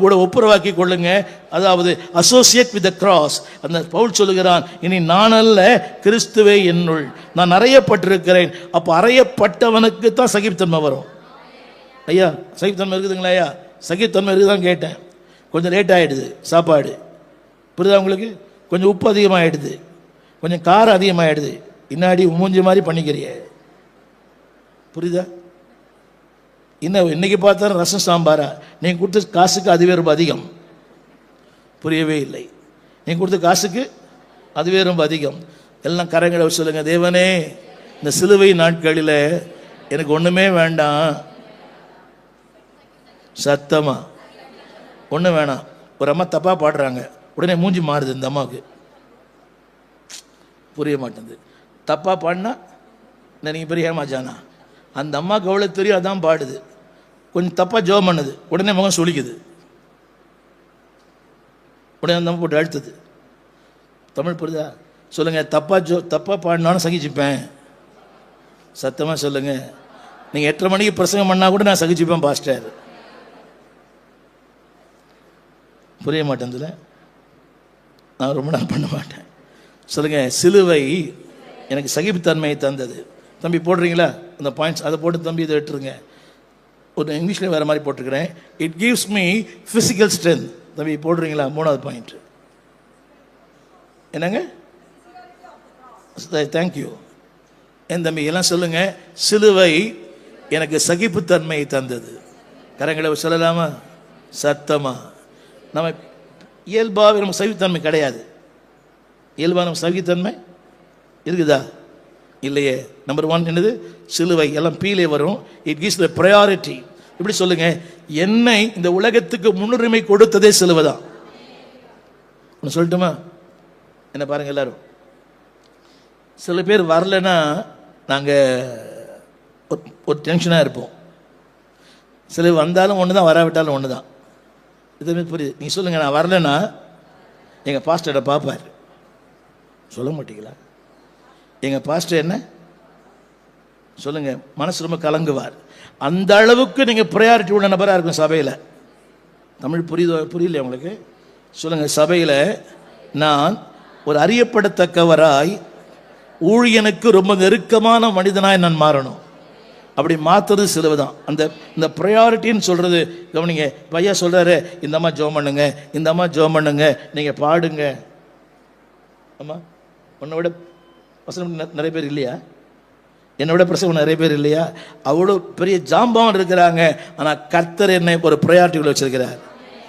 கூட ஒப்புரவாக்கி கொள்ளுங்க. அதாவது அசோசியேட் வித் த கிராஸ். அந்த பவுல் சொல்லுகிறான், இனி நான் அல்ல கிறிஸ்துவே என்னுள், நான் அறையப்பட்டிருக்கிறேன். அப்போ அறையப்பட்டவனுக்கு தான் சகிப்புத்தன்மை வரும். ஐயா சகிப்புத்தன்மை இருக்குதுங்களா? ஐயா சகிப்புத்தன்மை இருக்குதான் கேட்டேன். கொஞ்சம் லேட் ஆகிடுது சாப்பாடு, புரியுதா உங்களுக்கு? கொஞ்சம் உப்பு அதிகமாகிடுது, கொஞ்சம் காரம் அதிகமாகிடுது, இன்னாடி மூஞ்சி மாதிரி பண்ணிக்கிறிய, புரியுதா? இன்னைக்கு பார்த்தாலும் ரசம் சாம்பாரா? நீங்கள் கொடுத்த காசுக்கு அதுவே ரொம்ப அதிகம். புரியவே இல்லை. நீங்கள் கொடுத்த காசுக்கு அதுவே ரொம்ப அதிகம். எல்லாம் கரங்களை சொல்லுங்க, தேவனே இந்த சிலுவை நாட்களில் எனக்கு ஒன்றுமே வேண்டாம், சத்தமா ஒன்றும் வேணாம். ஒரு அம்மா தப்பாக பாடுறாங்க, உடனே மூஞ்சி மாறுது இந்த அம்மாவுக்கு, புரிய மாட்டேங்குது. தப்பாக பாடினா நீங்கள் பெரிய ஏமாஜானா? அந்த அம்மாவுக்கு எவ்வளோ தெரியும், அதான் பாடுது. கொஞ்சம் தப்பாக ஜோம் பண்ணுது, உடனே முகம் சுளிக்குது, உடனே அந்த அம்மா போட்டு அழுத்துது. தமிழ் புரியுதா? சொல்லுங்கள், தப்பாக பாடினாலும் சகிச்சுப்பேன். சத்தமாக சொல்லுங்கள். நீங்கள் 8:30 மணிக்கு பிரசங்கம் பண்ணால் கூட நான் சகிச்சுப்பேன் பாஸ்டர். புரிய மாட்டேன்ல, நான் ரொம்ப நாள் பண்ண மாட்டேன். சொல்லுங்கள், சிலுவை எனக்கு சகிப்புத்தன்மையை தந்தது. தம்பி போடுறீங்களா அந்த பாயிண்ட்ஸ்? அதை போட்டு தம்பி இதை எடுத்துருங்க. ஒரு இங்கிலீஷில் வேறு மாதிரி போட்டிருக்கிறேன். It gives me physical strength. தம்பி போடுறீங்களா? 3வது பாயிண்ட் என்னங்க? தேங்க்யூ. என் தம்பி எல்லாம் சொல்லுங்கள், சிலுவை எனக்கு சகிப்புத்தன்மையை தந்தது. கரங்களை சொல்லலாமா? சத்தமா. நம்ம இயல்பாகவே நமக்கு சகிப்புத்தன்மை கிடையாது. இயல்பாக நம்ம சகிப்புத்தன்மை இருக்குதா? இல்லையே. நம்பர் 1 என்னது? சிலுவை. எல்லாம் பீலே வரும். It gives the priority. இப்படி சொல்லுங்க, என்னை இந்த உலகத்துக்கு முன்னுரிமை கொடுத்ததே சிலுவை தான். ஒன்று சொல்லட்டுமா? என்ன பாருங்க, எல்லாரும் சில பேர் வரலைன்னா நாங்கள் ஒரு டென்ஷனாக இருப்போம். சில வந்தாலும் ஒன்று தான், வராவிட்டாலும் ஒன்று தான். இதுமாரி புரியுது? நீங்கள் சொல்லுங்கள், நான் வரலைன்னா எங்கள் பாஸ்டரை பார்ப்பார். சொல்ல மாட்டீங்களா? எங்கள் பாஸ்டர் என்ன சொல்லுங்கள், மனசு ரொம்ப கலங்குவார். அந்த அளவுக்கு நீங்கள் ப்ரையாரிட்டி உள்ள நபராக இருக்கும் சபையில். தமிழ் புரியல உங்களுக்கு? சொல்லுங்கள், சபையில் நான் ஒரு அறியப்படத்தக்கவராய், ஊழியனுக்கு ரொம்ப நெருக்கமான மனிதனாய் நான் மாறணும். அப்படி மாற்றுறது சிலுவை தான். இந்த ப்ரையாரிட்டின்னு சொல்கிறது கவனிங்க. பையா சொல்கிறாரு, இந்த அம்மா ஜோம் பண்ணுங்க, இந்த அம்மா ஜோம் பண்ணுங்க, நீங்கள் பாடுங்க. ஆமாம், உன்னை விட வசனம் நிறைய பேர் இல்லையா? என்னை விட பிரசவம் நிறைய பேர் இல்லையா? அவ்வளோ பெரிய ஜாம்பவன் இருக்கிறாங்க. ஆனால் கர்த்தர் என்னை ஒரு ப்ரையாரிட்டிக்குள்ள வச்சிருக்கிறார்.